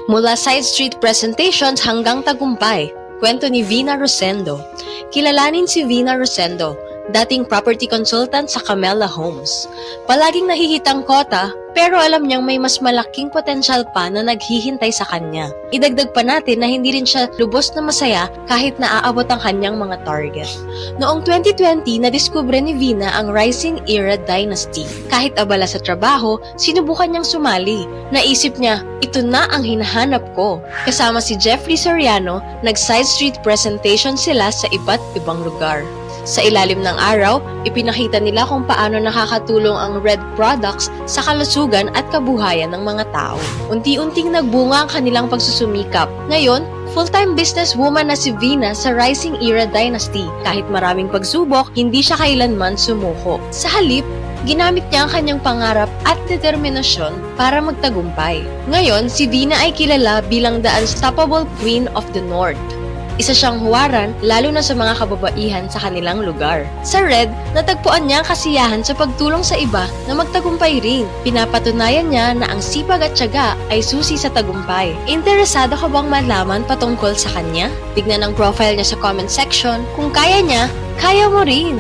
Mula side street presentations hanggang tagumpay, kwento ni Vina Rosendo. Kilalanin si Vina Rosendo, dating property consultant sa Camella Homes. Palaging nahihitang kota, pero alam niyang may mas malaking potensyal pa na naghihintay sa kanya. Idagdag pa natin na hindi rin siya lubos na masaya kahit naaabot ang kanyang mga target. Noong 2020, nadiskubre ni Vina ang Rising Era Dynasty. Kahit abala sa trabaho, sinubukan niyang sumali. Naisip niya, ito na ang hinahanap ko. Kasama si Jeffrey Soriano, nag-side street presentation sila sa iba't ibang lugar. Sa ilalim ng araw, ipinakita nila kung paano nakakatulong ang Red products sa kalusugan at kabuhayan ng mga tao. Unti-unting nagbunga ang kanilang pagsusumikap. Ngayon, full-time businesswoman na si Vina sa Rising Era Dynasty. Kahit maraming pagsubok, hindi siya kailanman sumuko. Sa halip, ginamit niya ang kanyang pangarap at determinasyon para magtagumpay. Ngayon, si Vina ay kilala bilang the Unstoppable Queen of the North. Isa siyang huwaran lalo na sa mga kababaihan sa kanilang lugar. Sa Red, natagpuan niya ang kasiyahan sa pagtulong sa iba na magtagumpay rin. Pinapatunayan niya na ang sipag at tiyaga ay susi sa tagumpay. Interesado ka bang malaman patungkol sa kanya? Tignan ang profile niya sa comment section. Kung kaya niya, kaya mo rin!